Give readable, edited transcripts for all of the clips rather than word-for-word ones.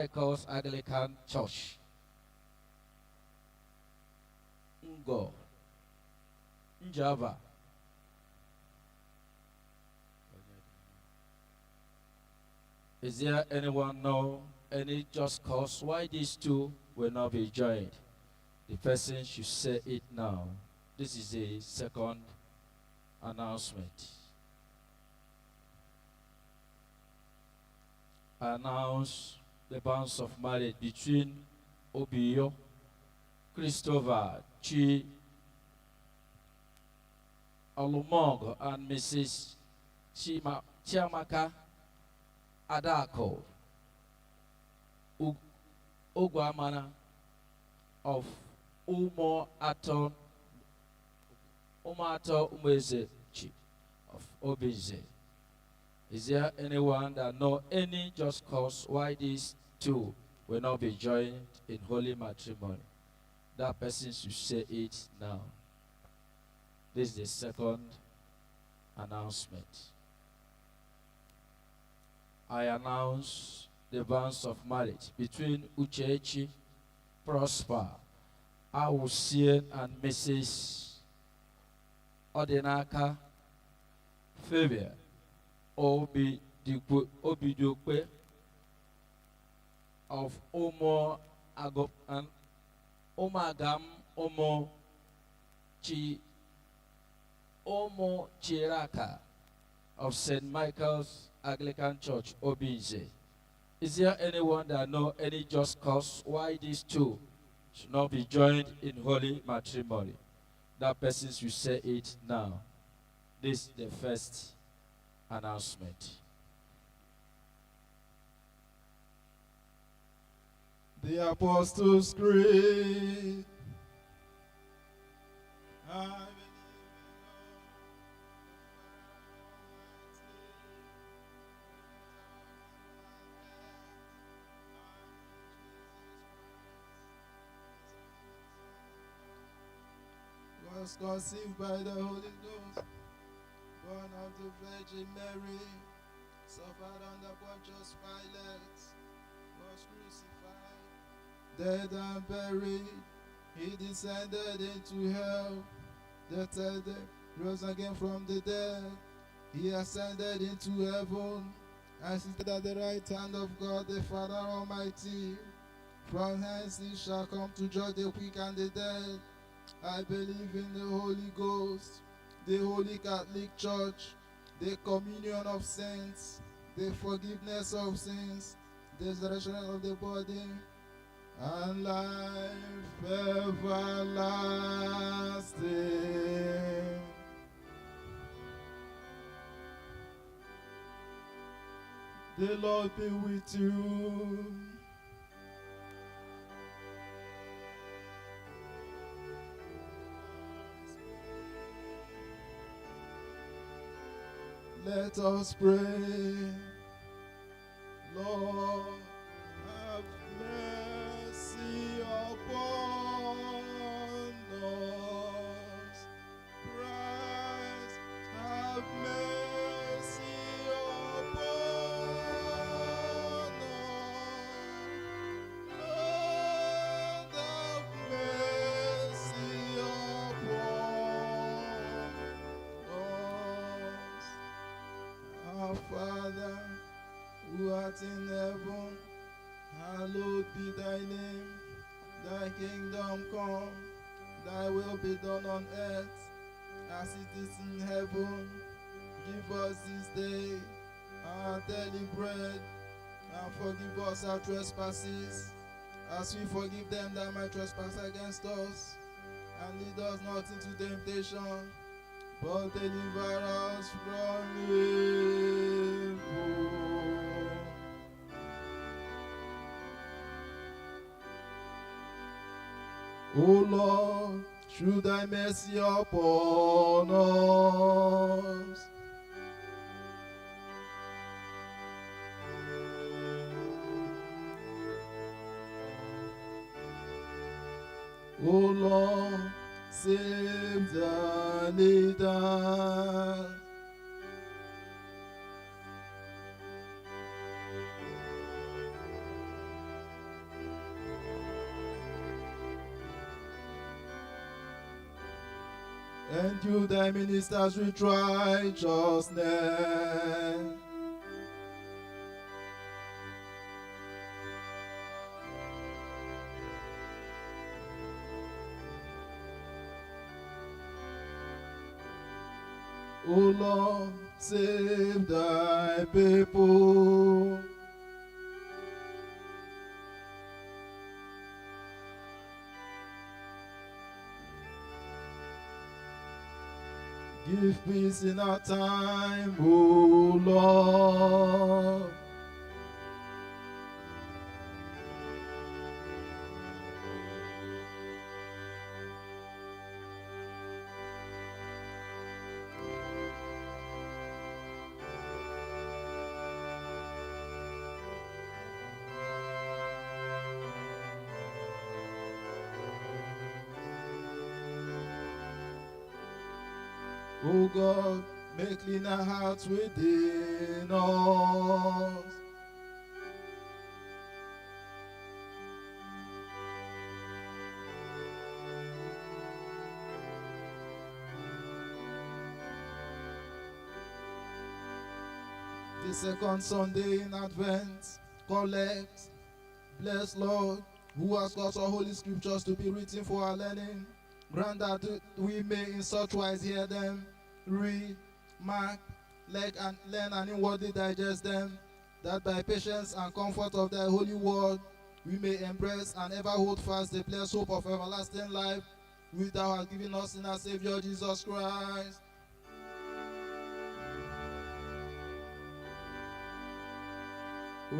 Because Anglican Church. Ngo. Njava. Is there anyone know any just cause why these two will not be joined? The person should say it now. This is a second announcement. I announce the bonds of marriage between Obinze, Christopher Chi Olumong and Mrs. Chiamaka Adako Ogwamana of Umoato Umeze of Obinze. Is there anyone that know any just cause why these two will not be joined in holy matrimony? That person should say it now. This is the second announcement. I announce the bonds of marriage between Uchechi Prosper Awusien and Mrs. Odinaka Fabia Obidokwe of Omo Agop and Omagam Omo Chiraka of St. Michael's Anglican Church, Obinze. Is there anyone that know any just cause why these two should not be joined in holy matrimony? That person should say it now. This is the first announcement. The Apostles' Creed. Was conceived by the Holy Ghost, born of the Virgin Mary, suffered under Pontius Pilate, was crucified, dead and buried. He descended into hell. The third day rose again from the dead. He ascended into heaven and seated at the right hand of God the Father Almighty. From hence he shall come to judge the quick and the dead. I believe in the Holy Ghost, the Holy Catholic Church, the communion of saints, the forgiveness of sins, the resurrection of the body, and life everlasting. The Lord be with you. Let us pray. Lord, have mercy upon us. Christ, have mercy upon us. Lord, have mercy upon us. Our Father, who art in heaven, hallowed be thy name. Thy kingdom come, thy will be done on earth as it is in heaven. Give us this day our daily bread, and forgive us our trespasses, as we forgive them that might trespass against us. And lead us not into temptation, but deliver us from evil. O Lord, show thy mercy upon us. O Lord, save the leader. Endue thy ministers with righteousness. O Lord, save thy people. Give peace in our time, O Lord. O God, make clean our hearts within us. The second Sunday in Advent, collect, bless Lord, who has caused all holy scriptures to be written for our learning. Grant that we may in such wise hear them, read, mark, learn and inwardly digest them, that by patience and comfort of thy holy word we may embrace and ever hold fast the blessed hope of everlasting life, which thou hast given us in our Savior Jesus Christ.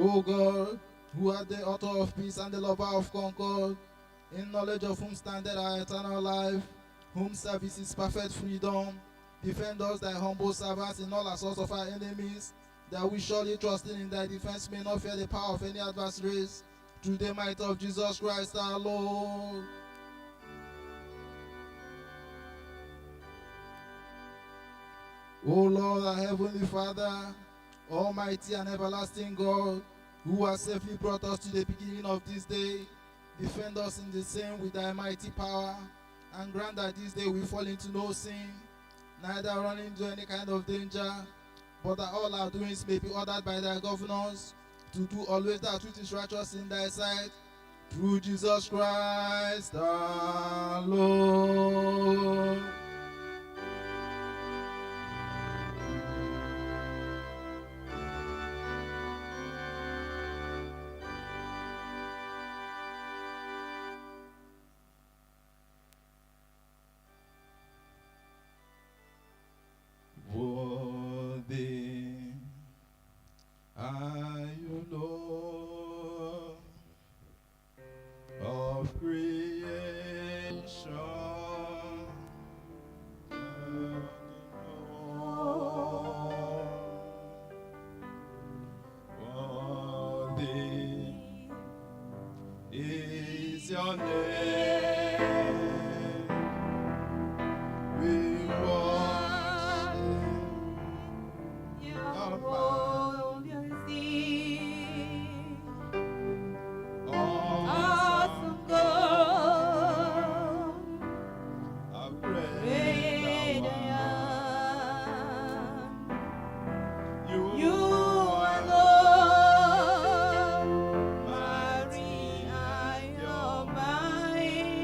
O God, who art the author of peace and the lover of concord, in knowledge of whom standeth our eternal life, whom service is perfect freedom, defend us, thy humble servants, in all assaults of our enemies, that we surely trusting in thy defense may not fear the power of any adversaries, through the might of Jesus Christ our Lord. O Lord, our heavenly Father, almighty and everlasting God, who has safely brought us to the beginning of this day, defend us in the same with thy mighty power, and grant that this day we fall into no sin, neither run into any kind of danger, but that all our doings may be ordered by thy governors, to do always that which is righteous in thy sight, through Jesus Christ our Lord. Worthy are you, Lord, of creation. Worthy is your name. We worship your awesome God, how great I am. You alone, mighty are your might.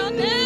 Oh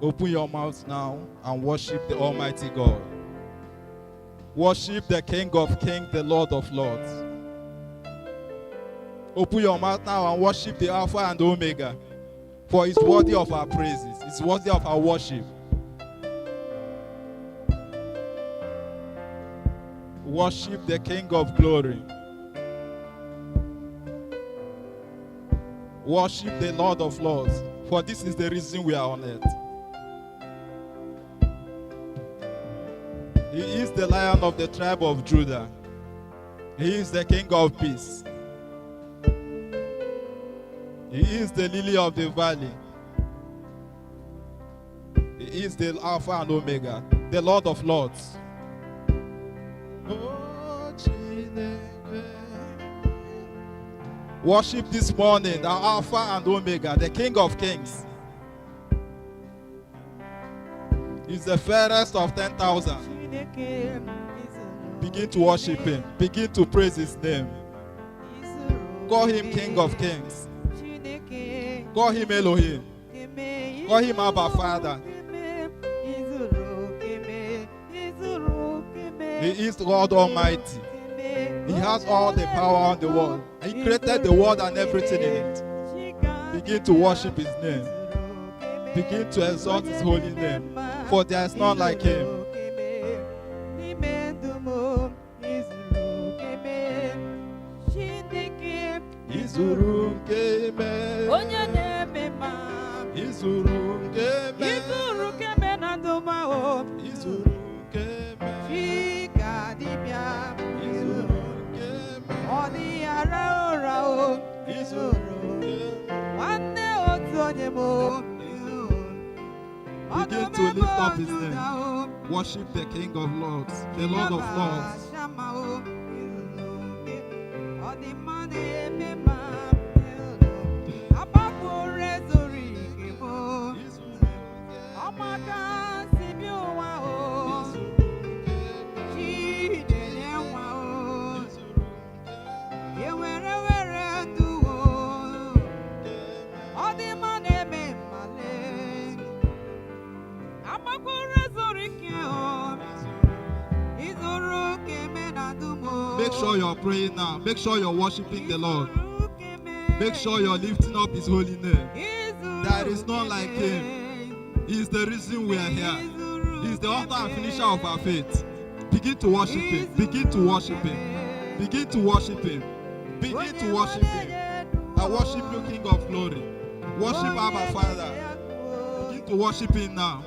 Open your mouth now and worship the Almighty God. Worship the King of Kings, the Lord of Lords. Open your mouth now and worship the Alpha and Omega. For he's worthy of our praises. He's worthy of our worship. Worship the King of Glory. Worship the Lord of Lords. For this is the reason we are on earth. He is the Lion of the tribe of Judah. He is the King of peace. He is the lily of the valley. He is the Alpha and Omega, the Lord of Lords. Worship this morning the Alpha and Omega, the King of Kings. He's the fairest of 10,000. Begin to worship him. Begin to praise his name. Call him King of Kings. Call him Elohim. Call him Abba Father. He is God Almighty. He has all the power in the world. He created the world and everything in it. Begin to worship his name. Begin to exalt his holy name. For there is none like him. Begin to lift up his name. Worship the King of Lords, the Lord of Lords. Make sure you're praying now. Make sure you're worshiping the Lord. Make sure you're lifting up his holy name. There is none like him. He is the reason we are here. He is the author and finisher of our faith. Begin to worship him. Begin to worship him. Begin to worship him. Begin to worship him. I worship you, King of Glory. Worship Abba Father. Begin to worship him now.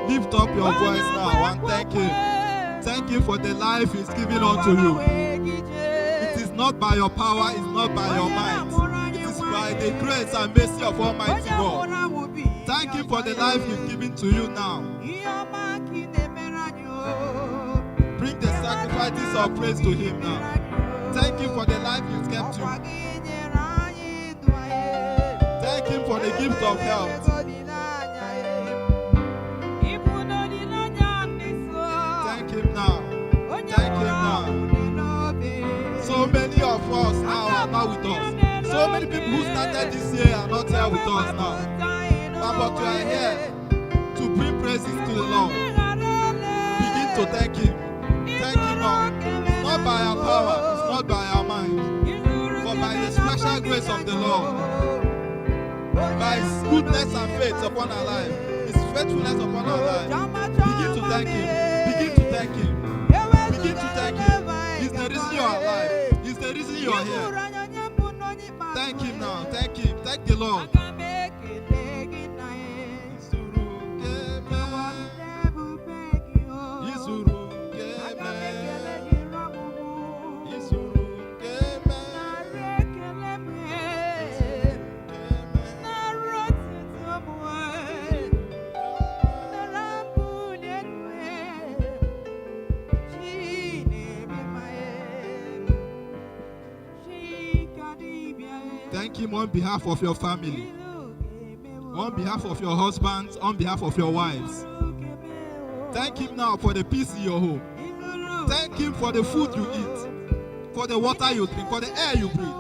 Lift up your voice now and thank him. Thank him for the life he's given unto you. It is not by your power, it's not by your might. It is by the grace and mercy of Almighty God. Thank him for the life he's given to you now. Bring the sacrifices of praise to him now. Thank him for the life he's kept you. Thank him for the gift of health. Thank him now. Thank him now. So many of us now are not with us. So many people who started this year are not here with us now. But you are here to bring praises to the Lord. Begin to thank him. Thank him now. It's not by our power, it's not by our mind, but by the special grace of the Lord. By his goodness and faith upon our life, his faithfulness upon our life. Begin to thank him. Begin to thank him. Begin to thank him. He's the reason you are alive. He's the reason you are here. the Lord. Thank him on behalf of your family, on behalf of your husbands, on behalf of your wives. Thank him now for the peace in your home. Thank him for the food you eat, for the water you drink, for the air you breathe.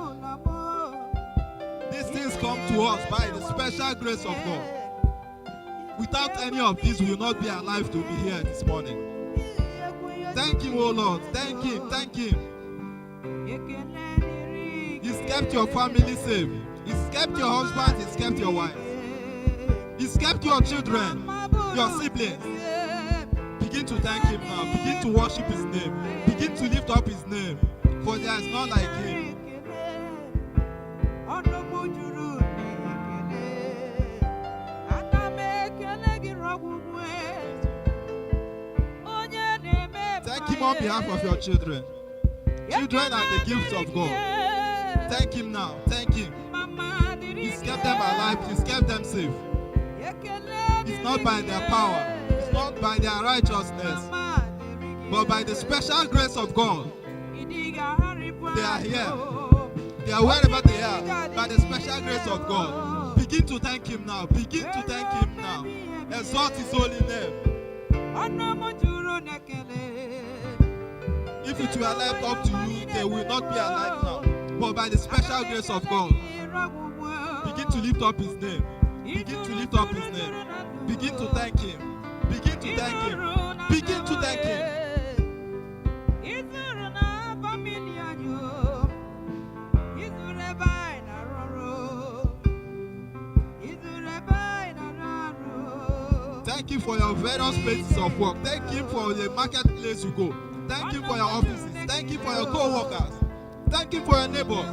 These things come to us by the special grace of God. Without any of this, we will not be alive to be here this morning. Thank him, oh Lord. Thank him. Thank him. He's kept your family safe. He's kept your husband. He's kept your wife. He's kept your children, your siblings. Begin to thank him now. Begin to worship his name. Begin to lift up his name. For there is none like him. Thank him on behalf of your children. Children are the gifts of God. Thank him now. Thank him. He's kept them alive. He's kept them safe. It's not by their power. It's not by their righteousness. But by the special grace of God. They are here. They are wherever they are. By the special grace of God. Begin to thank him now. Begin to thank him now. Exalt his holy name. If it were left up to you, they will not be alive now. But by the special grace of God, begin to lift up his name. Begin to lift up his name. Begin to thank him. Begin to thank him. Begin to thank him. Thank him for your various places of work. Thank him for the marketplace you go. Thank him for your offices. Thank him for your co-workers. Thank him for your neighbors.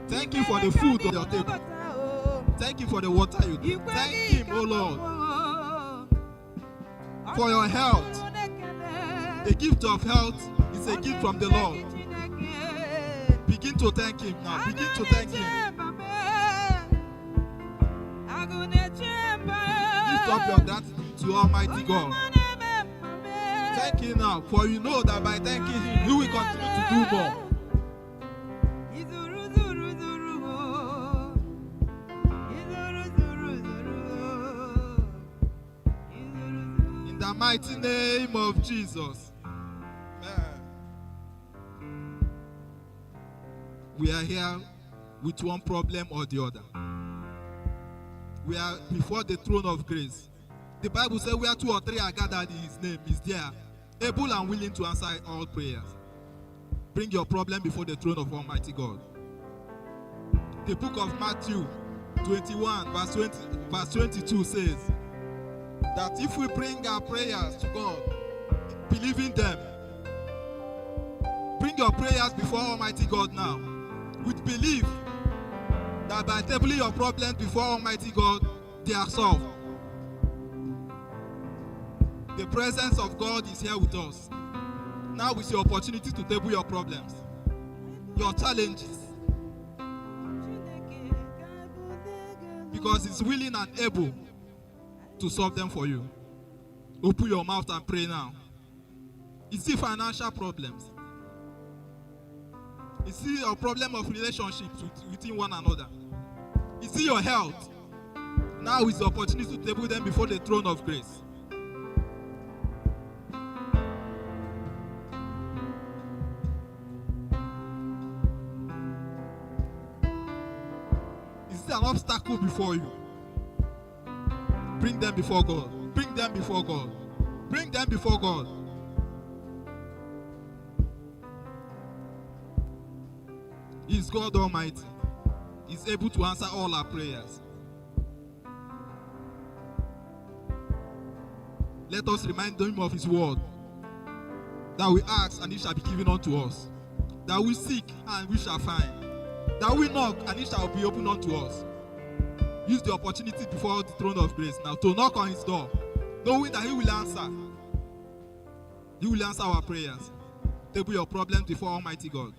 Thank you for the food on your table. Thank you for the water you drink. Thank him, oh Lord, for your health. The gift of health is a gift from the Lord. Begin to thank him now. Begin to thank him. Lift up your gratitude to Almighty God. Thank him now, for you know that by thanking him, you will continue to do more. In the mighty name of Jesus. We are here with one problem or the other. We are before the throne of grace. The Bible says where 2 or 3 are gathered in his name is there, able and willing to answer all prayers. Bring your problem before the throne of Almighty God. The book of Matthew 21 verse 22 says that if we bring our prayers to God, believing them, bring your prayers before Almighty God now, with belief that by tabling your problems before Almighty God, they are solved. The presence of God is here with us. Now is your opportunity to table your problems, your challenges. Because He's willing and able to solve them for you. Open your mouth and pray now. Is it financial problems? Is it a problem of relationships within one another? Is it your health? Now is the opportunity to table them before the throne of grace. An obstacle before you. Bring them before God. Bring them before God. Bring them before God. He is God Almighty. He is able to answer all our prayers. Let us remind him of his word, that we ask and it shall be given unto us, that we seek and we shall find, that we knock and it shall be opened unto us. Use the opportunity before the throne of grace now to knock on his door, knowing that he will answer. He will answer our prayers. Table your problems before Almighty God.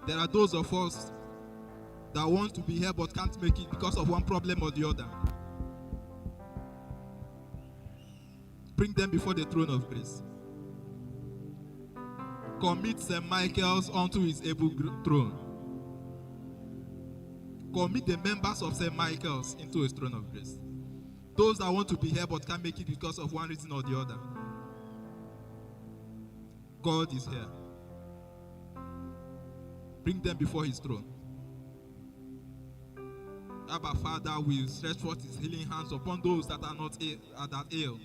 There are those of us that want to be here but can't make it because of one problem or the other. Bring them before the throne of grace. Commit St. Michael's unto his able throne. Commit the members of St. Michael's into his throne of grace. Those that want to be here but can't make it because of one reason or the other. God is here. Bring them before his throne. Abba Father will stretch forth his healing hands upon those that are ill.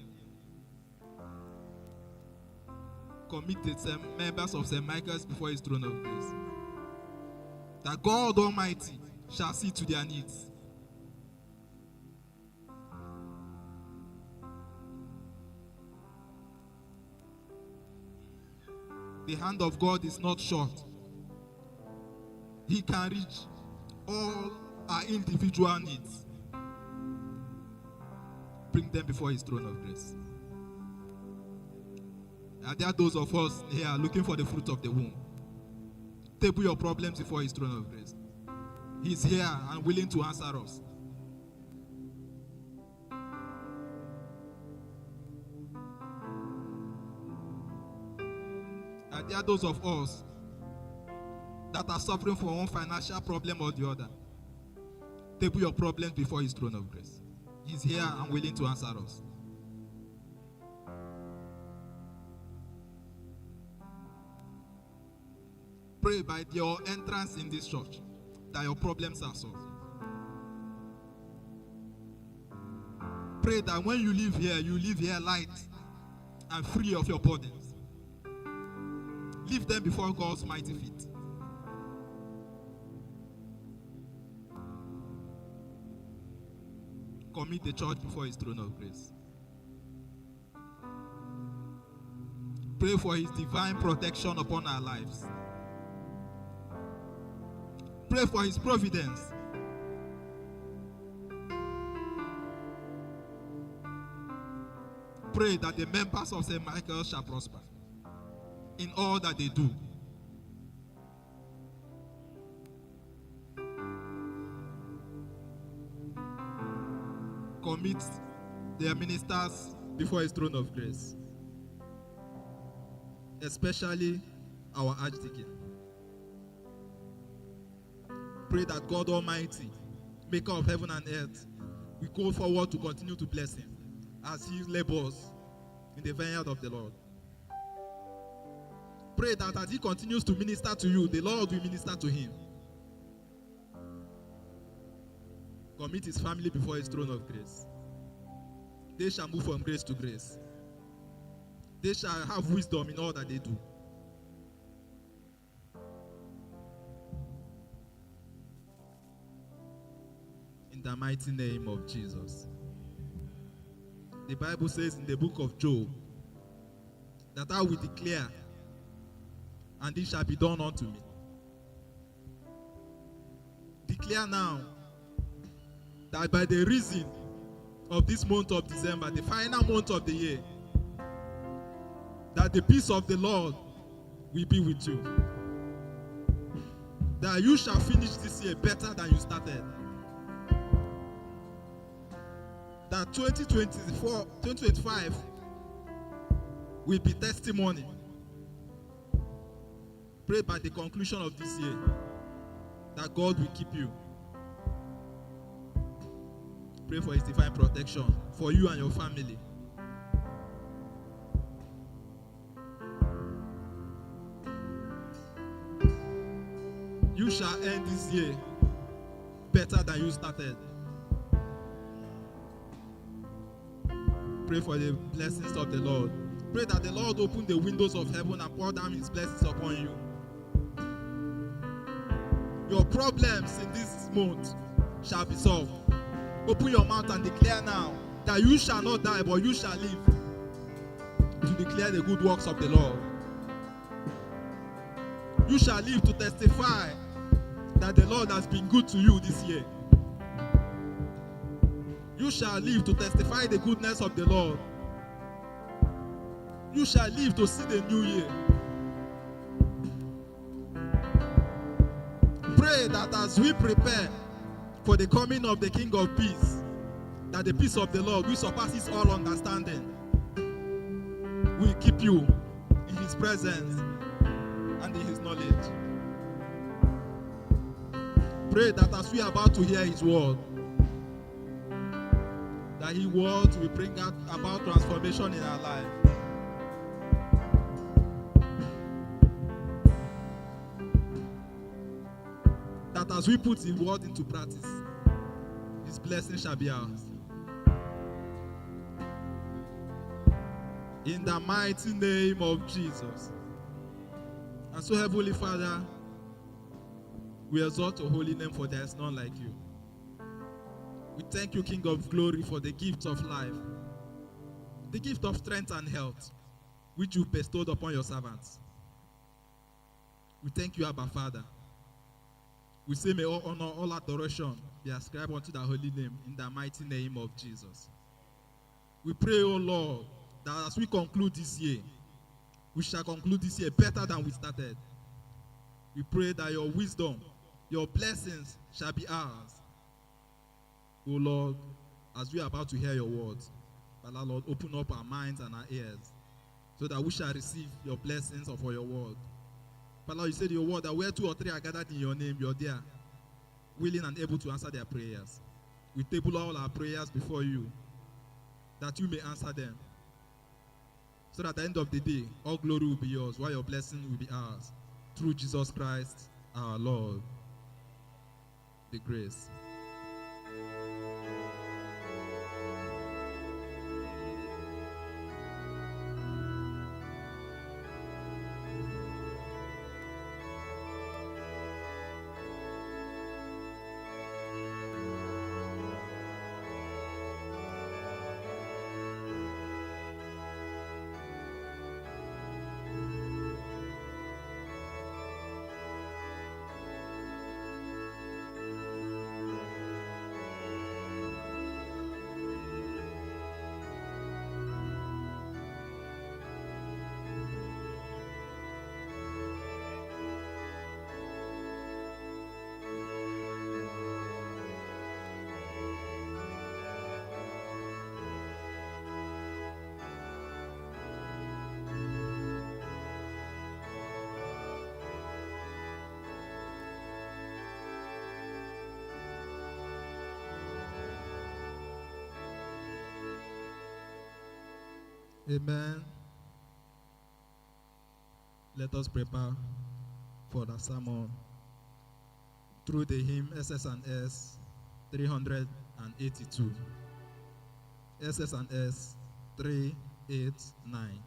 Commit the members of St. Michael's before his throne of grace. That God Almighty shall see to their needs. The hand of God is not short. He can reach all our individual needs. Bring them before his throne of grace. And there are those of us here looking for the fruit of the womb. Table your problems before his throne of grace. He's here and willing to answer us. And there are those of us that are suffering from one financial problem or the other. Table your problems before his throne of grace. He's here and willing to answer us. Pray by your entrance in this church that your problems are solved. Pray that when you live here light and free of your burdens. Leave them before God's mighty feet. Commit the church before his throne of grace. Pray for his divine protection upon our lives. Pray for his providence. Pray that the members of St. Michael shall prosper in all that they do. Commit their ministers before his throne of grace, especially our Archdeacon. Pray that God Almighty, maker of heaven and earth, will go forward to continue to bless him as he labors in the vineyard of the Lord. Pray that as he continues to minister to you, the Lord will minister to him. Commit his family before his throne of grace. They shall move from grace to grace. They shall have wisdom in all that they do. In the mighty name of Jesus. The Bible says in the book of Job that I will declare, and it shall be done unto me. Declare now that by the reason of this month of December, the final month of the year, that the peace of the Lord will be with you. That you shall finish this year better than you started. That 2025 will be testimony. Pray by the conclusion of this year that God will keep you. Pray for his divine protection for you and your family. You shall end this year better than you started. Pray for the blessings of the Lord. Pray that the Lord open the windows of heaven and pour down his blessings upon you. Your problems in this month shall be solved. Open your mouth and declare now that you shall not die, but you shall live to declare the good works of the Lord. You shall live to testify that the Lord has been good to you this year. You shall live to testify the goodness of the Lord. You shall live to see the new year. Pray that as we prepare for the coming of the King of Peace, that the peace of the Lord, which surpasses all understanding, will keep you in His presence and in His knowledge. Pray that as we are about to hear His word, that His word will bring about transformation in our life. That as we put His word into practice, His blessing shall be ours. In the mighty name of Jesus. And so, Heavenly Father, we exalt your holy name, for there is none like you. We thank you, King of glory, for the gift of life, the gift of strength and health, which you bestowed upon your servants. We thank you, Abba Father. We say, may all honor, all adoration be ascribed unto the holy name, in the mighty name of Jesus. We pray, O Lord, that as we conclude this year, we shall conclude this year better than we started. We pray that your wisdom, your blessings shall be ours. O Lord, as we are about to hear your words, Father Lord, open up our minds and our ears so that we shall receive your blessings of your word. Father, you said in your word that where two or three are gathered in your name, you're there, willing and able to answer their prayers. We table all our prayers before you, that you may answer them. So that at the end of the day, all glory will be yours, while your blessing will be ours. Through Jesus Christ, our Lord. The grace. Amen. Let us prepare for the sermon through the hymn SS&S 382. SS&S 389.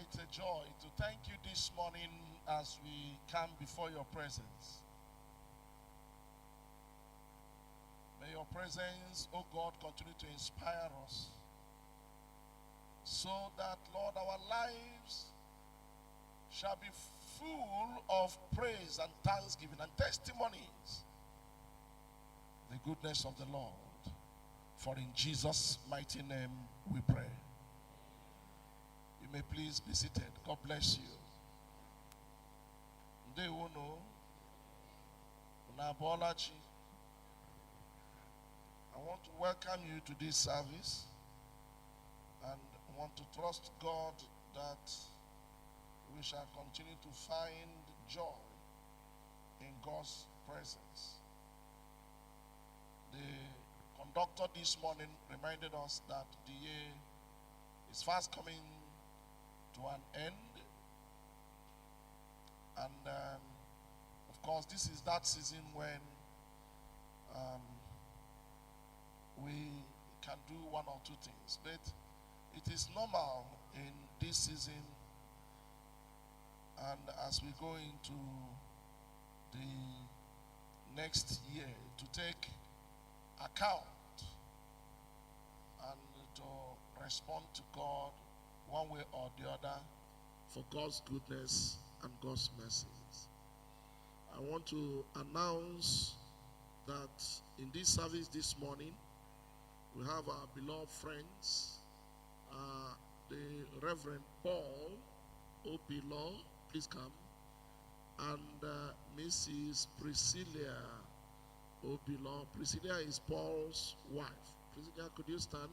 It's a joy to thank you this morning as we come before your presence. May your presence, oh God, continue to inspire us so that, Lord, our lives shall be full of praise and thanksgiving and testimonies, the goodness of the Lord. For in Jesus' mighty name we pray. You may please be seated. God bless you. Ndewono, Unabolachi. I want to welcome you to this service and want to trust God that we shall continue to find joy in God's presence. The conductor this morning reminded us that the year is fast coming to an end, and of course this is that season when we can do one or two things, but it is normal in this season and as we go into the next year to take account and to respond to God one way or the other for God's goodness and God's mercies. I want to announce that in this service this morning, we have our beloved friends, the Reverend Paul Obinze, please come, and Mrs. Priscilla Obinze. Priscilla is Paul's wife. Priscilla, could you stand?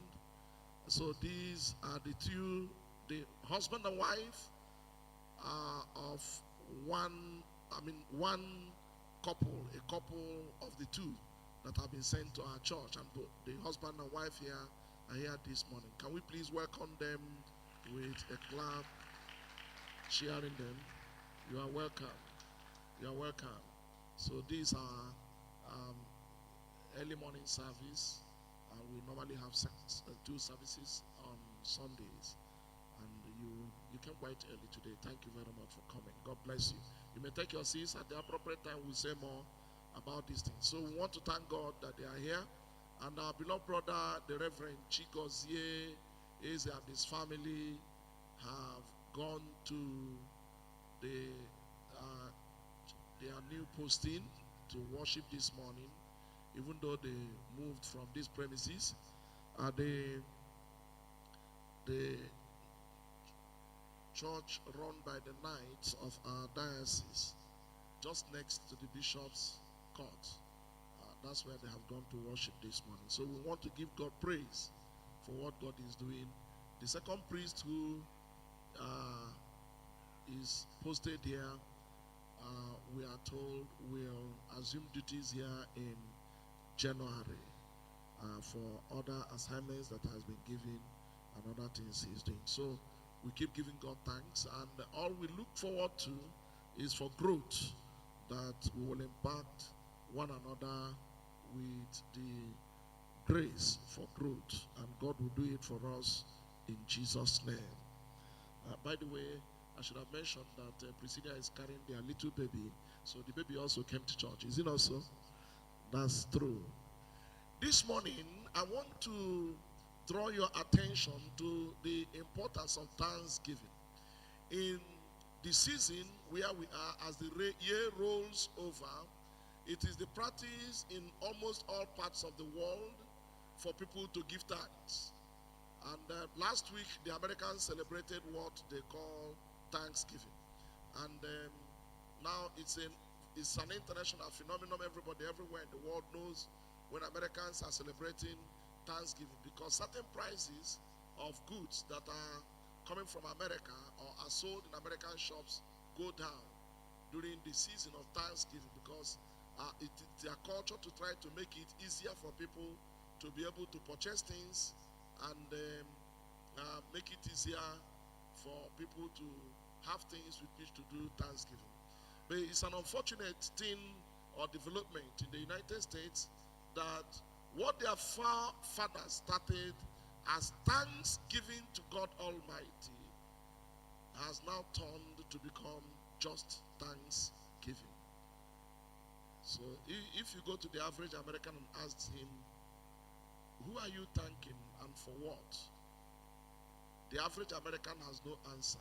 So these are the two, the husband and wife of one couple, a couple of the two that have been sent to our church, and the husband and wife here are here this morning. Can we please welcome them with a clap, cheering them? You are welcome. You are welcome. So these are early morning service. We normally have two services on Sundays, and you came quite early today. Thank you very much for coming. God bless you. You may take your seats. At the appropriate time, we'll say more about these things. So we want to thank God that they are here, and our beloved brother, the Reverend Chigozie Eze, and his family have gone to their new posting to worship this morning, even though they moved from these premises. The church run by the Knights of our diocese, just next to the bishop's court. That's where they have gone to worship this morning. So we want to give God praise for what God is doing. The second priest who is posted here, we are told will assume duties here in January for other assignments that has been given and other things he's doing. So we keep giving God thanks, and all we look forward to is for growth, that we will impact one another with the grace for growth, and God will do it for us in Jesus' name. By the way, I should have mentioned that Priscilla is carrying their little baby, so the baby also came to church. Is it not so? That's true. This morning, I want to draw your attention to the importance of thanksgiving. In the season where we are, as the year rolls over, it is the practice in almost all parts of the world for people to give thanks. And last week, the Americans celebrated what they call Thanksgiving. And now it's an international phenomenon. Everybody everywhere in the world knows when Americans are celebrating Thanksgiving, because certain prices of goods that are coming from America or are sold in American shops go down during the season of Thanksgiving, because it's their culture to try to make it easier for people to be able to purchase things, and make it easier for people to have things with which to do Thanksgiving. But it's an unfortunate thing or development in the United States that what their fathers started as thanksgiving to God Almighty has now turned to become just thanksgiving. So if you go to the average American and ask him, who are you thanking and for what? The average American has no answer.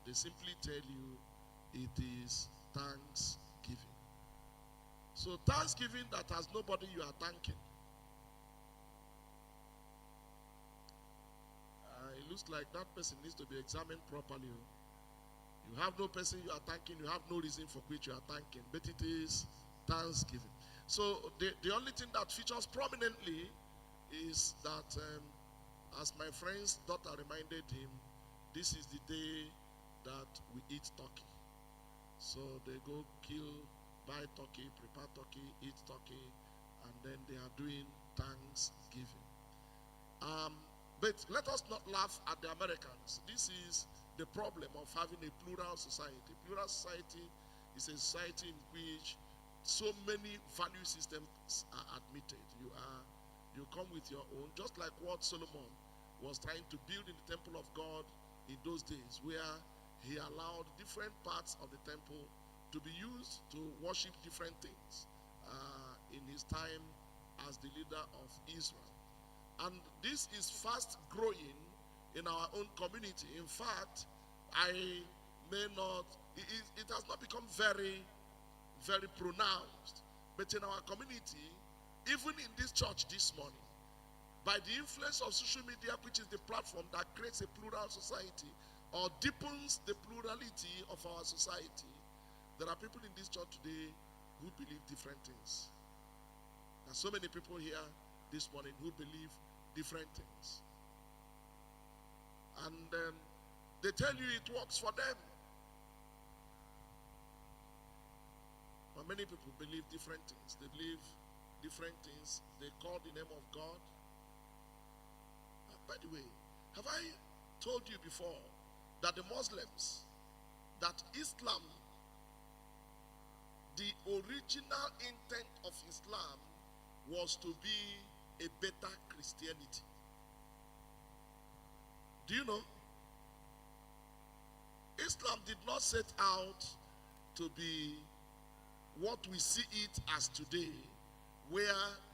They simply tell you it is thanksgiving. So thanksgiving that has nobody you are thanking. It looks like that person needs to be examined properly. You have no person you are thanking, you have no reason for which you are thanking, but it is thanksgiving. So the only thing that features prominently is that, as my friend's daughter reminded him, this is the day that we eat turkey. So they go kill, buy turkey, prepare turkey, eat turkey, and then they are doing thanksgiving. But let us not laugh at the Americans. This is the problem of having a plural society. Plural society is a society in which so many value systems are admitted. You come with your own, just like what Solomon was trying to build in the temple of God in those days, where he allowed different parts of the temple to be used to worship different things in his time as the leader of Israel. And this is fast growing in our own community. In fact, it has not become very, very pronounced. But in our community, even in this church this morning, by the influence of social media, which is the platform that creates a plural society or deepens the plurality of our society, there are people in this church today who believe different things. There are so many people here this morning who believe different things. And they tell you it works for them. But many people believe different things. They believe different things. They call the name of God. By the way, have I told you before that the Muslims, that Islam, the original intent of Islam was to be a better Christianity? Do you know? Islam did not set out to be what we see it as today, where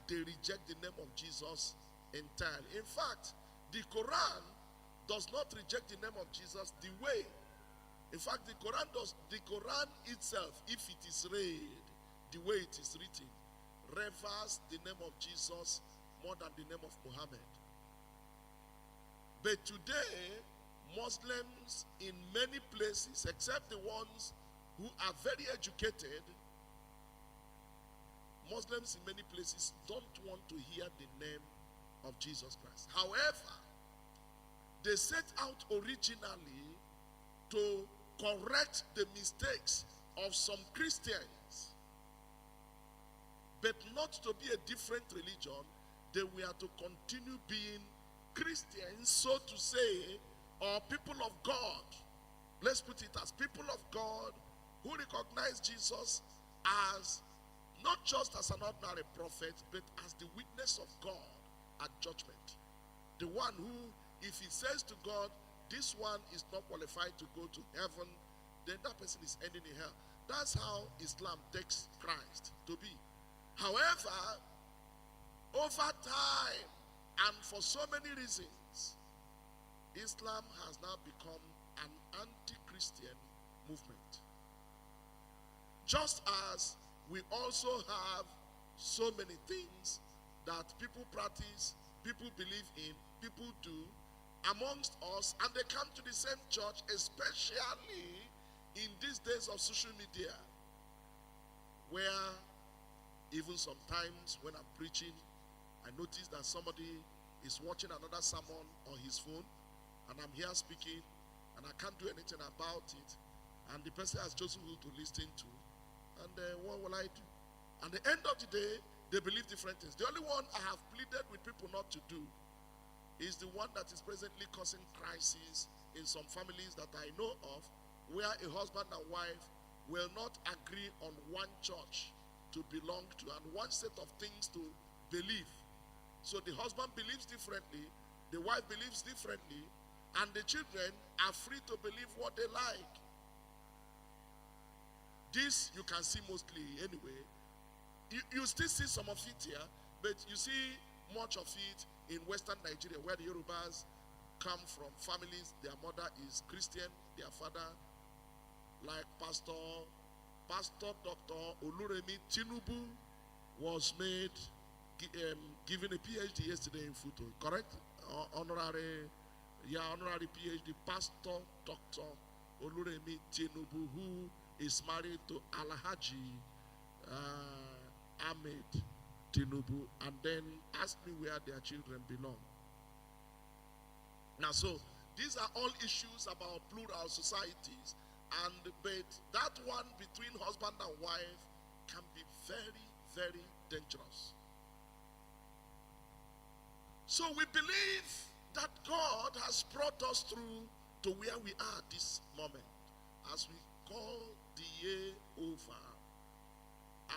they reject the name of Jesus entirely. In fact, the Quran does not reject the name of Jesus the way. In fact, the Quran itself, if it is read the way it is written, reveres the name of Jesus more than the name of Muhammad. But today, Muslims in many places, except the ones who are very educated, Muslims in many places don't want to hear the name of Jesus Christ. However, they set out originally to correct the mistakes of some Christians, but not to be a different religion. They were to continue being Christians, so to say, or people of God. Let's put it as people of God who recognize Jesus as not just as an ordinary prophet, but as the witness of God at judgment. The one who, if he says to God, this one is not qualified to go to heaven, then that person is ending in hell. That's how Islam takes Christ to be. However, over time, and for so many reasons, Islam has now become an anti-Christian movement. Just as we also have so many things that people practice, people believe in, people do amongst us, and they come to the same church, especially in these days of social media, where even sometimes when I'm preaching, I notice that somebody is watching another sermon on his phone, and I'm here speaking, and I can't do anything about it, and the person has chosen who to listen to, and what will I do? At the end of the day, they believe different things. The only one I have pleaded with people not to do is the one that is presently causing crisis in some families that I know of, where a husband and wife will not agree on one church to belong to and one set of things to believe. So the husband believes differently, the wife believes differently, And the children are free to believe what they like. This you can see mostly anyway. You still see some of it here, but you see much of it in Western Nigeria, where the Yorubas come from families, their mother is Christian, their father, like Pastor Dr. Oluremi Tinubu was made, given a PhD yesterday in Futo, correct? Honorary PhD, Pastor Dr. Oluremi Tinubu, who is married to Alhaji Ahmed Tinubu, and then asked me where their children belong. Now, so these are all issues about plural societies, but that one between husband and wife can be very, very dangerous. So we believe that God has brought us through to where we are this moment, as we call the year over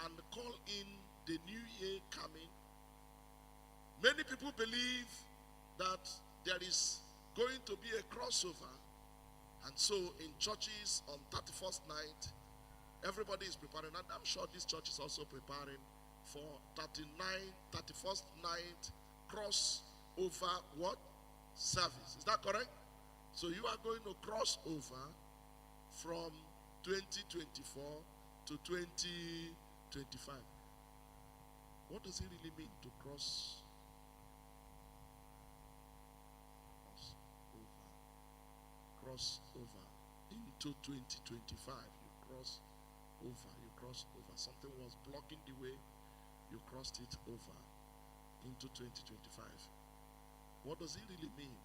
and call in the new year coming. Many people believe that there is going to be a crossover, and so in churches on 31st night, everybody is preparing, and I'm sure this church is also preparing for 31st night crossover what? Service. Is that correct? So you are going to cross over from 2024 to 2025. What does it really mean to cross over into 2025? You cross over. Something was blocking the way, you crossed it over into 2025. What does it really mean?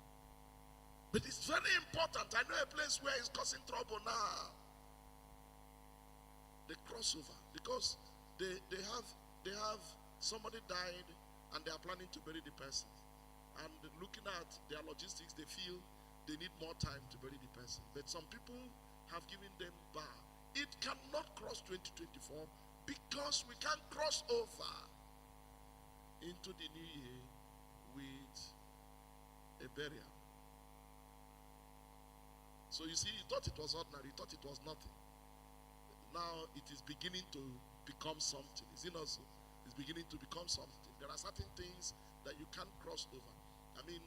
But it's very important. I know a place where it's causing trouble now. The crossover, because they have somebody died and they are planning to bury the person. And looking at their logistics, they feel they need more time to bury the person. But some people have given them bar. It cannot cross 2024 because we can't cross over into the new year with a burial. So you see, he thought it was ordinary, he thought it was nothing. Now it is beginning to become something. Is it not so? It's beginning to become something. There are certain things that you can't cross over. I mean,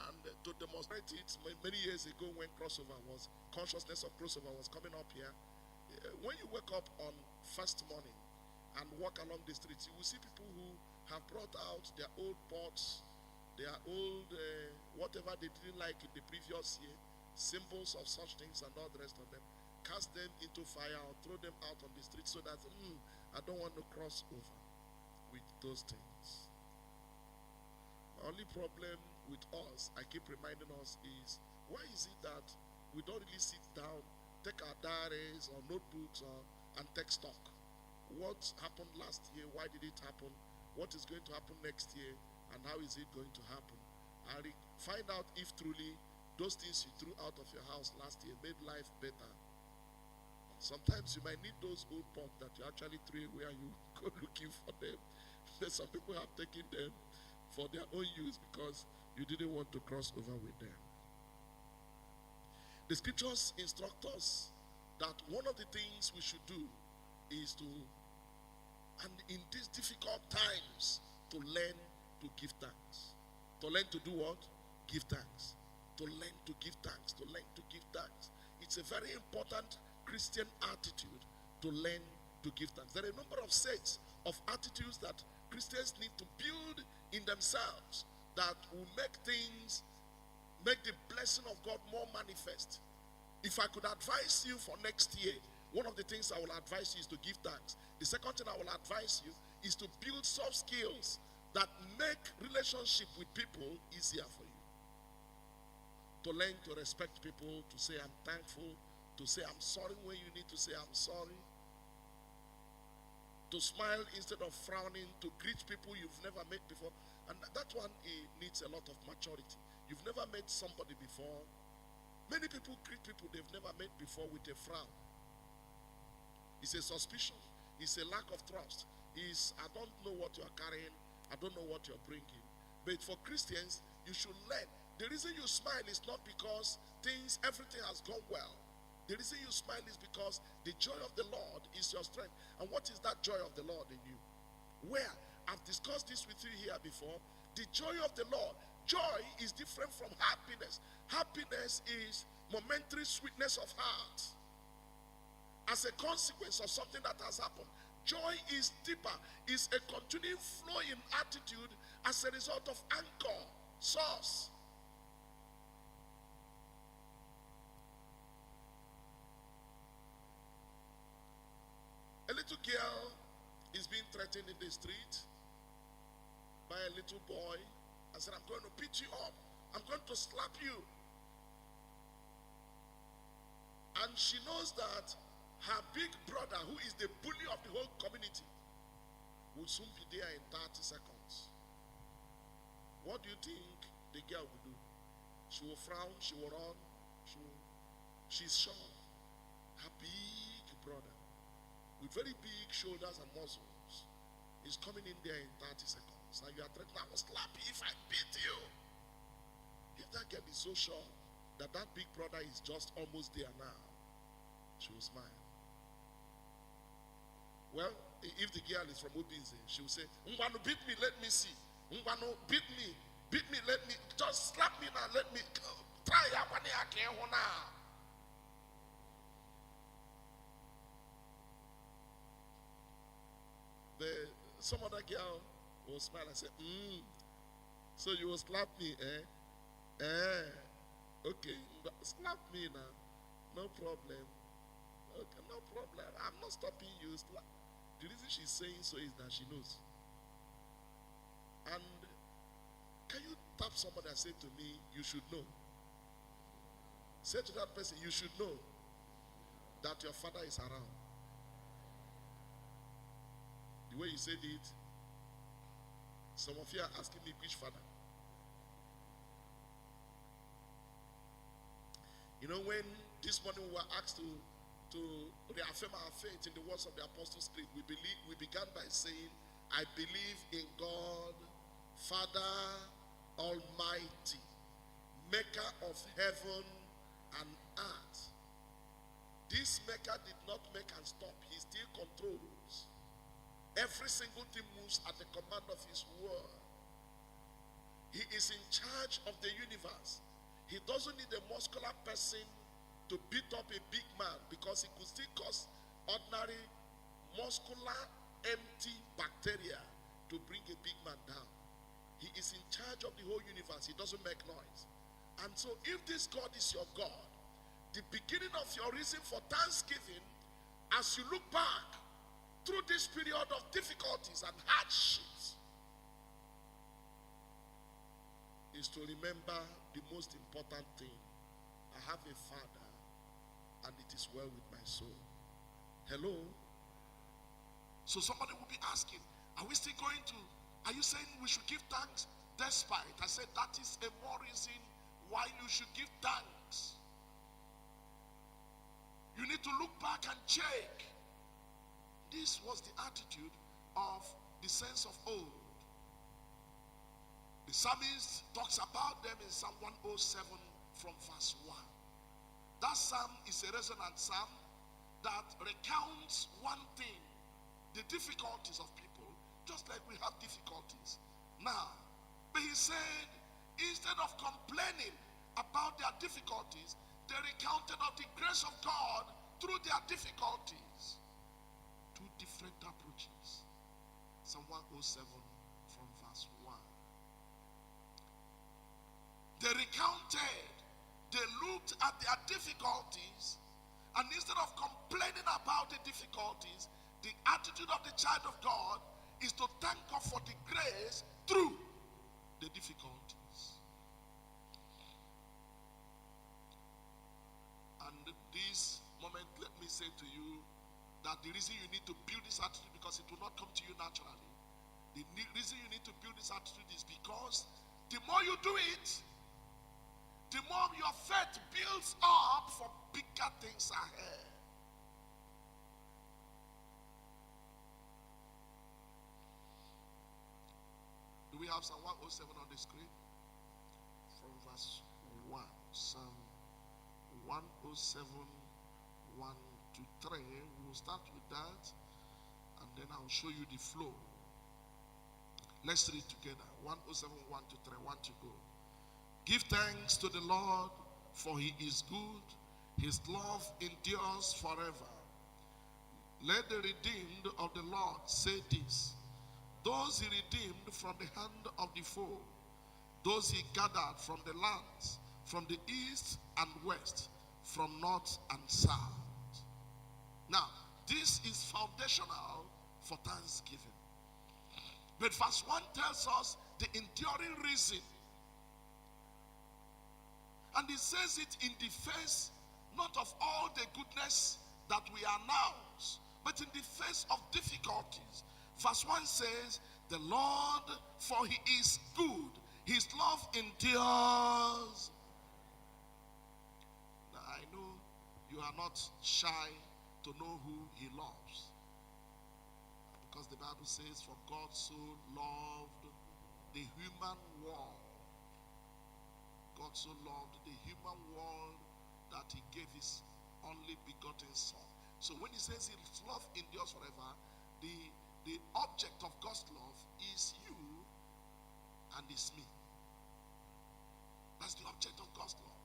and to demonstrate it, many years ago when crossover was, consciousness of crossover was coming up here, when you wake up on first morning and walk along the streets, you will see people who have brought out their old pots, their old, whatever they didn't like in the previous year, symbols of such things and all the rest of them, cast them into fire or throw them out on the street so that, I don't want to cross over with those things. My only problem with us, I keep reminding us, is why is it that we don't really sit down, take our diaries or notebooks and take stock? What happened last year? Why did it happen? What is going to happen next year? And how is it going to happen? And find out if truly those things you threw out of your house last year made life better. Sometimes you might need those old pumps that you actually threw away and you go looking for them. Some people have taken them for their own use because you didn't want to cross over with them. The scriptures instruct us that one of the things we should do is to, and in these difficult times, to learn to give thanks. To learn to do what? Give thanks. To learn to give thanks. To learn to give thanks. It's a very important Christian attitude to learn to give thanks. There are a number of sets of attitudes that Christians need to build in themselves that will make the blessing of God more manifest. If I could advise you for next year, one of the things I will advise you is to give thanks. The second thing I will advise you is to build soft skills that make relationship with people easier for you. To learn to respect people, to say I'm thankful, to say I'm sorry when you need to say I'm sorry. To smile instead of frowning, to greet people you've never met before. And that one needs a lot of maturity. You've never met somebody before. Many people greet people they've never met before with a frown. It's a suspicion. It's a lack of trust. It's, I don't know what you're carrying. I don't know what you're bringing. But for Christians, you should learn The reason you smile is not because everything has gone well. The reason you smile is because the joy of the Lord is your strength. And what is that joy of the Lord in you? Where? I've discussed this with you here before. The joy of the Lord. Joy is different from happiness. Happiness is momentary sweetness of heart as a consequence of something that has happened. Joy is deeper, is a continuing flow in attitude as a result of anchor, source. A little girl is being threatened in the street by a little boy and said, I'm going to beat you up. I'm going to slap you. And she knows that her big brother, who is the bully of the whole community, will soon be there in 30 seconds. What do you think the girl will do? She will frown, she will run, she's sure. Her big brother, with very big shoulders and muscles, is coming in there in 30 seconds. And you are threatening, I will slap you if I beat you. If that girl is so sure that that big brother is just almost there now, she will smile. Well, if the girl is from Obinze, she will say, Ngwanu, beat me, let me see. Ngwanu, beat me, let me, just slap me now, let me try. Some other girl will smile and say, so you will slap me, eh? Okay, slap me now, no problem. Okay, no problem. I'm not stopping you. The reason she's saying so is that she knows. And can you tap somebody and say to me, you should know? Say to that person, you should know that your father is around. The way you said it, some of you are asking me which father. You know, when this morning we were asked to reaffirm our faith in the words of the Apostles' Creed, we began by saying, I believe in God, Father Almighty, maker of heaven and earth. This maker did not make and stop. He still controls. Every single thing moves at the command of his word. He is in charge of the universe. He doesn't need a muscular person to beat up a big man, because he could still cause ordinary muscular empty bacteria to bring a big man down. He is in charge of the whole universe. He doesn't make noise. And so if this God is your God, the beginning of your reason for thanksgiving, as you look back through this period of difficulties and hardships, is to remember the most important thing. I have a Father, and it is well with my soul. Hello? So somebody will be asking, are we still going to, are you saying we should give thanks despite? I said that is a more reason why you should give thanks. You need to look back and check. This was the attitude of the saints of old. The psalmist talks about them in Psalm 107 from verse 1. That psalm is a resonant psalm that recounts one thing, the difficulties of people, just like we have difficulties now. But he said, instead of complaining about their difficulties, they recounted of the grace of God through their difficulties. Two different approaches. Psalm 107 from verse 1. They recounted, they looked at their difficulties, and instead of complaining about the difficulties, the attitude of the child of God is to thank God for the grace through the difficulties. And this moment, let me say to you that the reason you need to build this attitude, because it will not come to you naturally. The reason you need to build this attitude is because the more you do it, the more your faith builds up for bigger things ahead. Do we have Psalm 107 on the screen? from verse 1. Psalm 107, 1 to 3. We'll start with that, and then I'll show you the flow. Let's read together. 107, 1 to 3. 1 to go. Give thanks to the Lord, for he is good. His love endures forever. Let the redeemed of the Lord say this. Those he redeemed from the hand of the foe, those he gathered from the lands, from the east and west, from north and south. Now, this is foundational for thanksgiving. But verse 1 tells us the enduring reason. And it says it in the face not of all the goodness that we announce, but in the face of difficulties. Verse 1 says, the Lord, for he is good. His love endures. Now, I know you are not shy to know who he loves. Because the Bible says, for God so loved the human world. God so loved the human world that he gave his only begotten son. So when he says his love endures forever, the object of God's love is you and is me. That's the object of God's love.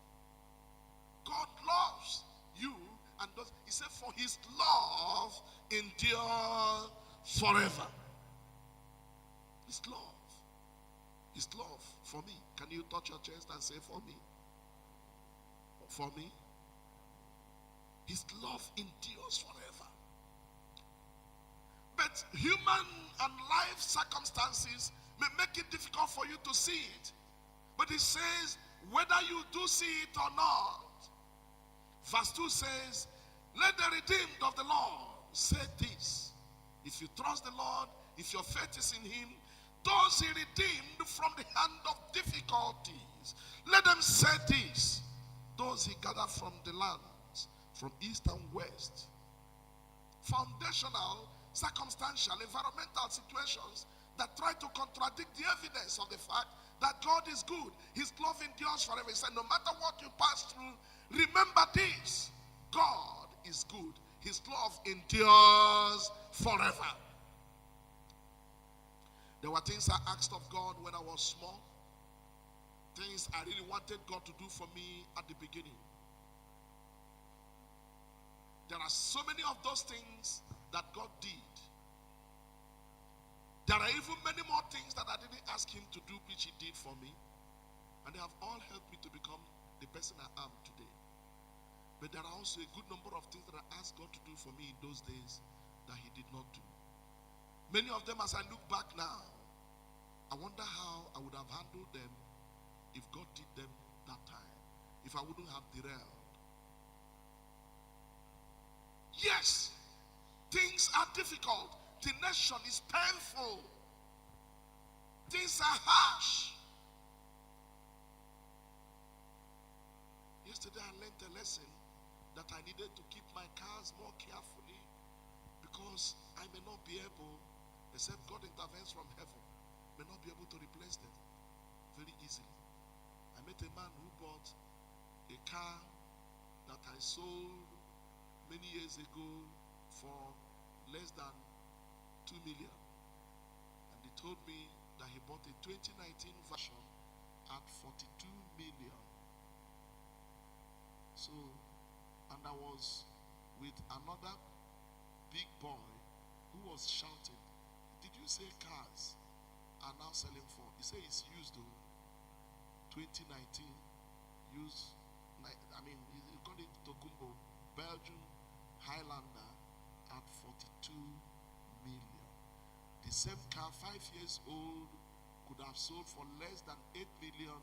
God loves you and does. He said, for his love endures forever. His love. His love for me. Can you touch your chest and say, for me? For me? His love endures forever. But human and life circumstances may make it difficult for you to see it. But it says, whether you do see it or not. Verse 2 says, let the redeemed of the Lord say this. If you trust the Lord, if your faith is in him, those he redeemed from the hand of difficulties, let them say this. Those he gathered from the lands, from east and west. Foundational, circumstantial, environmental situations that try to contradict the evidence of the fact that God is good. His love endures forever. He said, no matter what you pass through, remember this. God is good. His love endures forever. There were things I asked of God when I was small. Things I really wanted God to do for me at the beginning. There are so many of those things that God did. There are even many more things that I didn't ask him to do, which he did for me. And they have all helped me to become the person I am today. But there are also a good number of things that I asked God to do for me in those days that he did not do. Many of them, as I look back now, I wonder how I would have handled them if God did them that time. If I wouldn't have derailed. Yes, things are difficult. The nation is painful. Things are harsh. Yesterday I learned a lesson that I needed to keep my cars more carefully because I may not be able, except God intervenes from heaven, may not be able to replace them very easily. I met a man who bought a car that I sold many years ago for less than 2 million. And he told me that he bought a 2019 version at 42 million. So, and I was with another big boy who was shouting, did you say cars are now selling for? He said it's used though. 2019 used, I mean, he got it Togumbo, Belgian Highlander at 42 million. The same car, 5 years old, could have sold for less than 8 million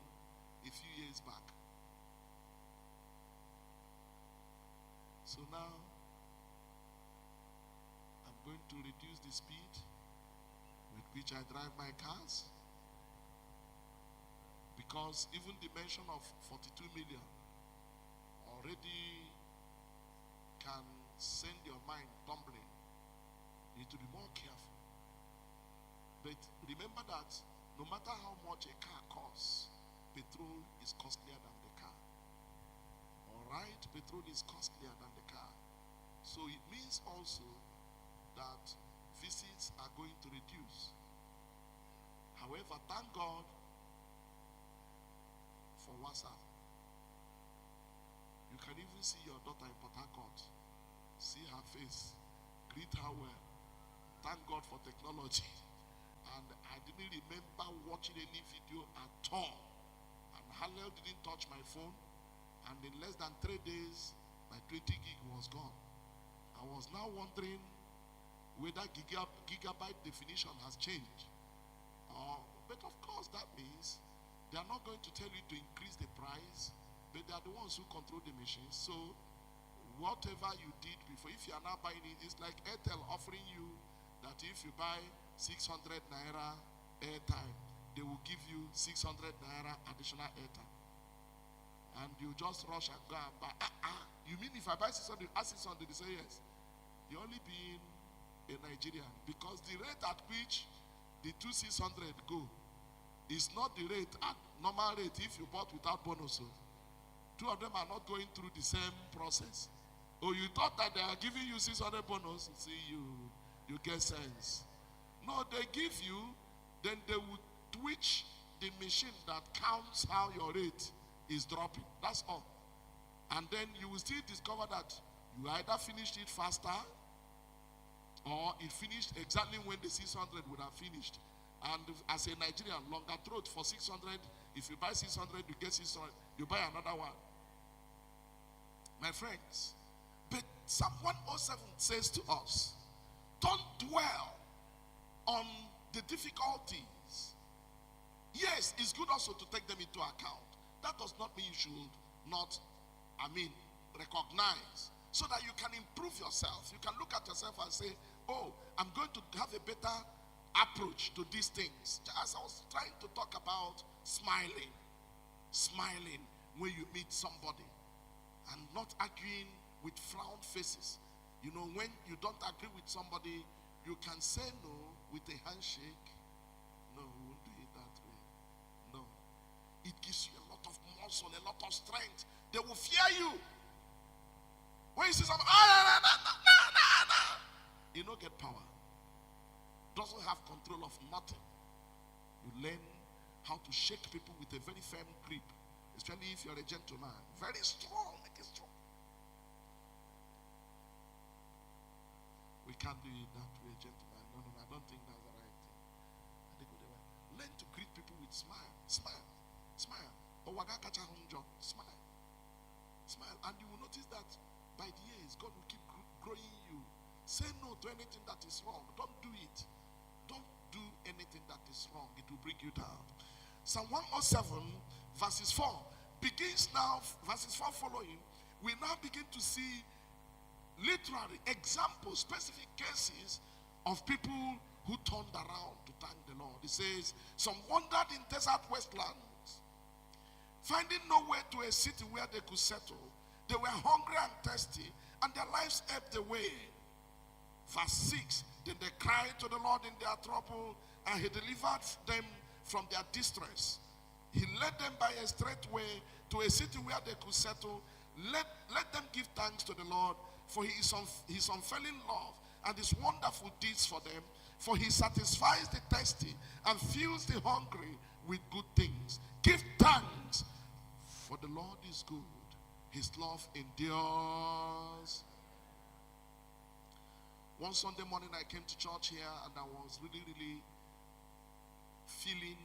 a few years back. So now, I'm going to reduce the speed with which I drive my cars, because even the mention of 42 million already can send your mind tumbling. You need to be more careful. But remember that no matter how much a car costs, petrol is costlier than the car. Alright, petrol is costlier than the car. So it means also that visits are going to reduce. However, thank God for WhatsApp. You can even see your daughter in Port Harcourt, see her face, greet her well. Thank God for technology. And I didn't remember watching any video at all. And Hallel didn't touch my phone. And in less than 3 days, my 20 gig was gone. I was now wondering whether gigabyte definition has changed. But of course, that means they are not going to tell you to increase the price, but they are the ones who control the machine. So whatever you did before, if you are now buying it, it's like Airtel offering you that if you buy 600 naira airtime, they will give you 600 naira additional airtime. And you just rush and go and buy. You mean if I buy 600, ask 600, they say yes. You're only being a Nigerian, because the rate at which the 2600 go is not the rate at normal rate if you bought without bonus. So two of them are not going through the same process. Oh, you thought that they are giving you 600 bonus? See, you get sense. No, they give you, then they will twitch the machine that counts how your rate is dropping. That's all. And then you will still discover that you either finished it faster or it finished exactly when the 600 would have finished. And as a Nigerian, longer throat for 600, if you buy 600, you get 600, you buy another one. My friends, but Psalm 107 says to us, don't dwell on the difficulties. Yes, it's good also to take them into account. That does not mean you should not, recognize, so that you can improve yourself. You can look at yourself and say, oh, I'm going to have a better approach to these things. As I was trying to talk about smiling when you meet somebody, and not arguing with frown faces. You know, when you don't agree with somebody, you can say no with a handshake. No, we won't do it that way. No. It gives you a lot of muscle, a lot of strength. They will fear you. When you see something, you don't get power. Doesn't have control of nothing. You learn how to shake people with a very firm grip, especially if you're a gentleman. Very strong, make it strong. We can't do it that way, gentlemen. No, I don't think that's the right thing. Learn to greet people with smile. Smile. Smile. And you will notice that by the years, God will keep growing you. Say no to anything that is wrong. Don't do it. Don't do anything that is wrong. It will bring you down. Psalm 107 verses 4 begins now, verses 4 following. We now begin to see literary examples, specific cases of people who turned around to thank the Lord. It says, some wandered in desert wastelands, finding nowhere to a city where they could settle. They were hungry and thirsty, and their lives ebbed away. Verse 6, then they cried to the Lord in their trouble, and he delivered them from their distress. He led them by a straight way to a city where they could settle. Let them give thanks to the Lord, for his unfailing love and his wonderful deeds for them. For he satisfies the thirsty and fills the hungry with good things. Give thanks, for the Lord is good. His love endures. One Sunday morning I came to church here, and I was really feeling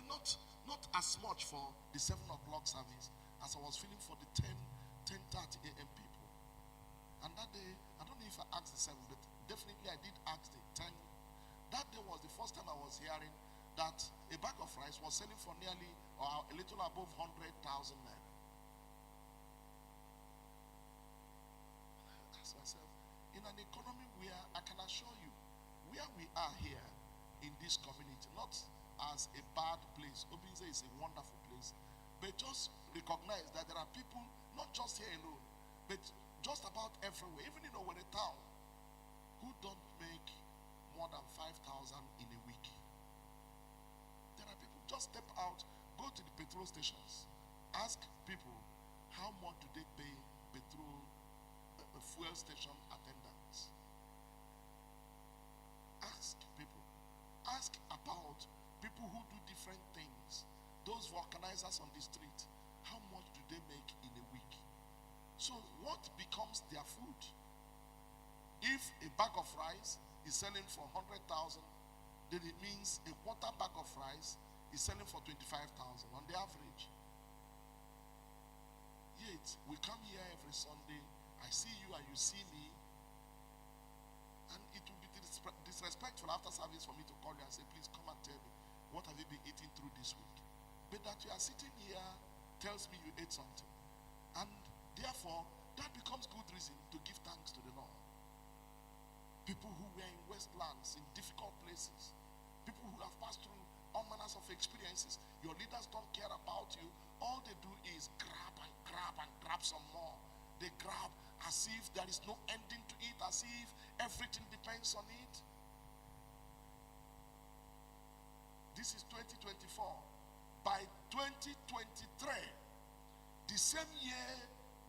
not as much for the 7 o'clock service as I was feeling for the 10:30 a.m. people. And that day, I don't know if I asked the 7, but definitely I did ask the 10. That day was the first time I was hearing that a bag of rice was selling for nearly or a little above 100,000 naira. I asked myself, in an economy where I can assure you, where we are here in this community, not as a bad place, Obinze is a wonderful place, but just recognize that there are people, not just here alone, but just about everywhere, even in our town, who don't make more than 5,000 in a week. There are people just step out, go to the petrol stations. Ask people how much do they pay petrol fuel station attendants. Ask people. Ask about people who do different things. Those vulcanizers on the street. How much do they make in a week? So what becomes their food? If a bag of rice is selling for 100,000, then it means a quarter bag of rice is selling for 25,000 on the average. Yet, we come here every Sunday, I see you and you see me, and it will be disrespectful after service for me to call you and say, please come and tell me, what have you been eating through this week? But that you are sitting here tells me you ate something. And therefore, that becomes good reason to give thanks to the Lord. People who were in wastelands, in difficult places, people who have passed through all manners of experiences. Your leaders don't care about you. All they do is grab and grab and grab some more. They grab as if there is no ending to it, as if everything depends on it. This is 2024. By 2023, the same year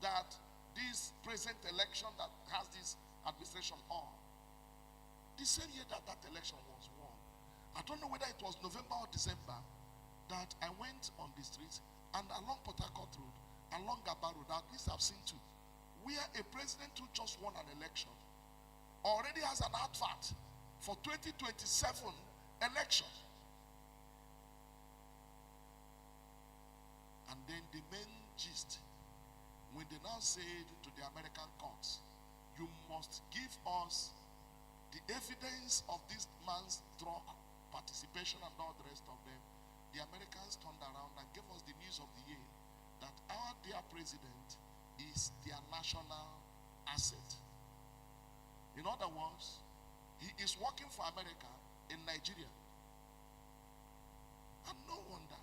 that this present election that has this administration on, the same year that that election was won, I don't know whether it was November or December, that I went on the streets and along Port Harcourt Road, along Gaba Road, at least I've seen two, where a president who just won an election already has an advert for 2027 election. And then the main gist, when they now said to the American courts, you must give us the evidence of this man's drug participation and all the rest of them, the Americans turned around and gave us the news of the year that our dear president is their national asset. In other words, he is working for America in Nigeria. And no wonder,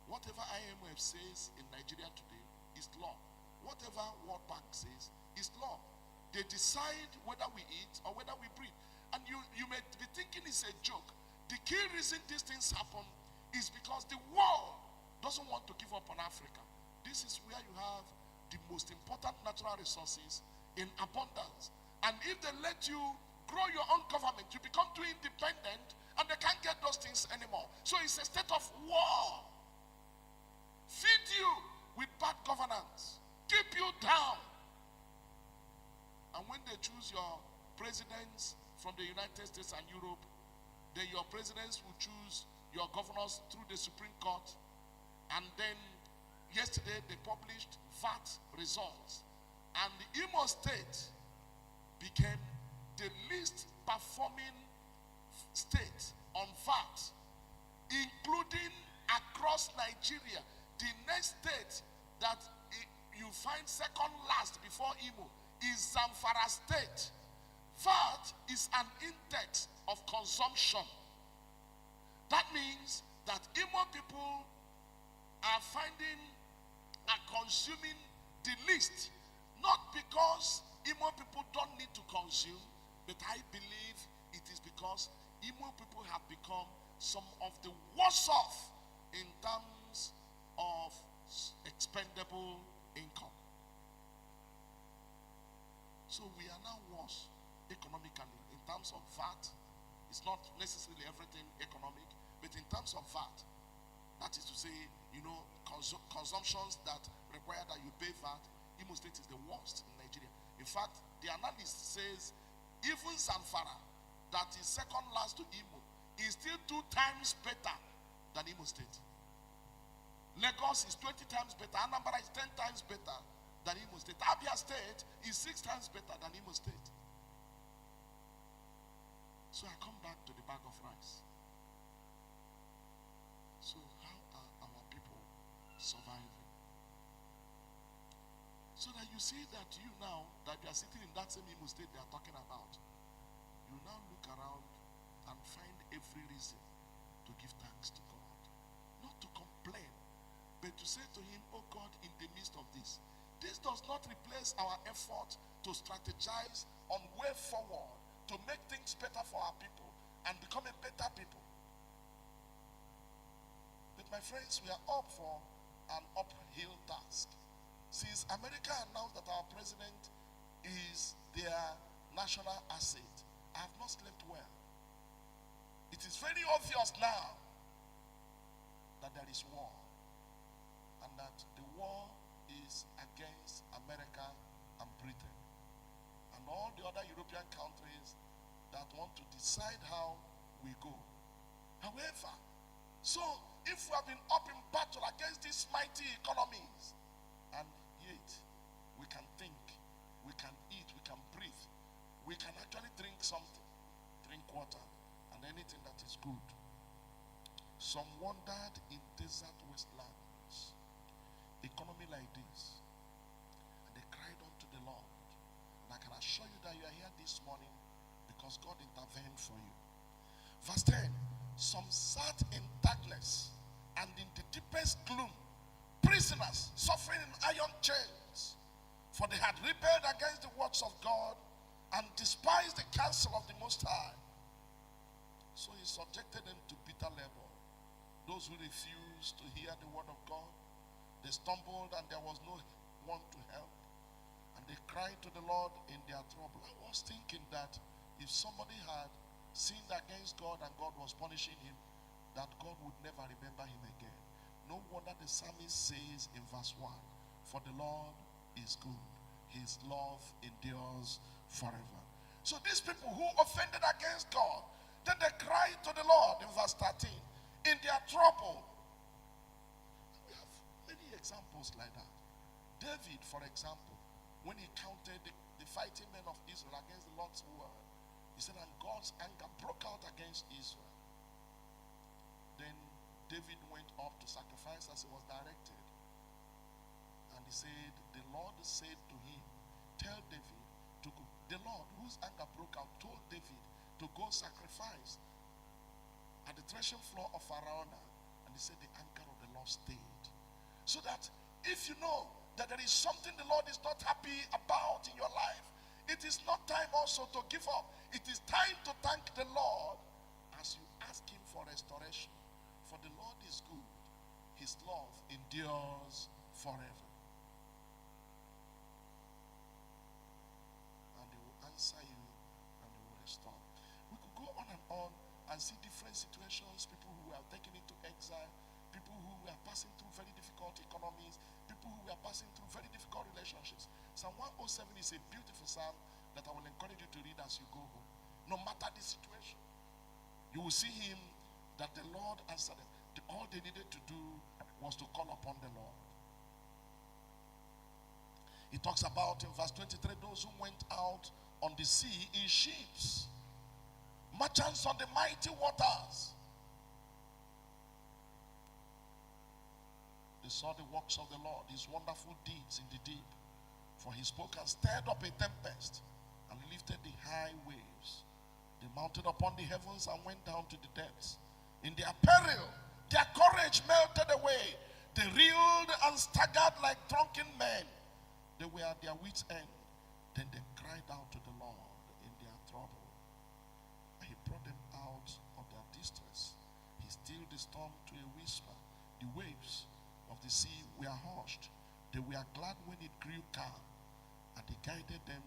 whatever IMF says in Nigeria today is law. Whatever World Bank says is law. They decide whether we eat or whether we breathe. And you may be thinking it's a joke. The key reason these things happen is because the world doesn't want to give up on Africa. This is where you have the most important natural resources in abundance. And if they let you grow your own government, you become too independent and they can't get those things anymore. So it's a state of war. Feed you with bad governance. Keep you down. And when they choose your presidents from the United States and Europe, then your presidents will choose your governors through the Supreme Court. And then yesterday they published VAT results. And the Imo State became the least performing state on VAT, including across Nigeria. The next state that you find second last before Imo is Zamfara State. VAT is an index of consumption. That means that Imo people are finding and consuming the least, not because Imo people don't need to consume, but I believe it is because Imo people have become some of the worst off in terms of expendable income. So we are now worse economically in terms of VAT. It's not necessarily everything economic, but in terms of VAT, that is to say, consumptions that require that you pay VAT, Imo State is the worst in Nigeria. In fact, the analyst says even Zamfara, that is second last to Imo, is still 2 times better than Imo State. Lagos is 20 times better. Anambra is 10 times better than Imo State. Abia State is 6 times better than Imo State. So I come back to the bag of rice. So how are our people surviving? So that you see that you now, that you are sitting in that same Imo State they are talking about, you now look around and find every reason to give thanks to God. Not to complain, but to say to him, oh God, in the midst of this does not replace our effort to strategize on way forward, to make things better for our people and become a better people. But my friends, we are up for an uphill task. Since America announced that our president is their national asset, I have not slept well. It is very obvious now that there is war, and that the war is against America and Britain and all the other European countries that want to decide how we go. However, so if we have been up in battle against these mighty economies, and yet we can think, we can eat, we can breathe, we can actually drink something, drink water, and anything that is good. Some wandered in desert wastelands, economy like this, and they cried unto the Lord. And I can assure you that you are here this morning because God intervened for you. Verse 10, some sat in darkness and in the deepest gloom, prisoners suffering in iron chains, for they had rebelled against the words of God and despised the counsel of the Most High. So he subjected them to bitter labor. Those who refused to hear the word of God, they stumbled and there was no one to help. And they cried to the Lord in their trouble. I was thinking that if somebody had sinned against God and God was punishing him, that God would never remember him again. No wonder the psalmist says in verse 1, for the Lord is good, his love endures forever. So these people who offended against God, then they cried to the Lord in verse 13, in their trouble. We have many examples like that. David, for example, when he counted the fighting men of Israel against the Lord's word, he said, and God's anger broke out against Israel. Then David went up to sacrifice as he was directed. And he said, the Lord said to him, tell David to go. The Lord, whose anger broke out, told David to go sacrifice at the threshing floor of Araunah. And he said the anger of the Lord stayed. So that if you know that there is something the Lord is not happy about in your life, it is not time also to give up. It is time to thank the Lord as you ask him for restoration. For the Lord is good. His love endures forever. And he will answer you and he will restore. We could go on and see different situations, people who are taken into exile, people who were passing through very difficult economies, people who were passing through very difficult relationships. Psalm 107 is a beautiful psalm that I will encourage you to read as you go home. No matter the situation, you will see him that the Lord answered them. All they needed to do was to call upon the Lord. He talks about in verse 23, those who went out on the sea in ships, merchants on the mighty waters. They saw the works of the Lord, his wonderful deeds in the deep. For he spoke and stirred up a tempest and lifted the high waves. They mounted upon the heavens and went down to the depths. In their peril, their courage melted away. They reeled and staggered like drunken men. They were at their wits' end. Then they cried out to the Lord in their trouble. And he brought them out of their distress. He stilled the storm to a whisper. The waves of the sea were hushed. They were glad when it grew calm. And he guided them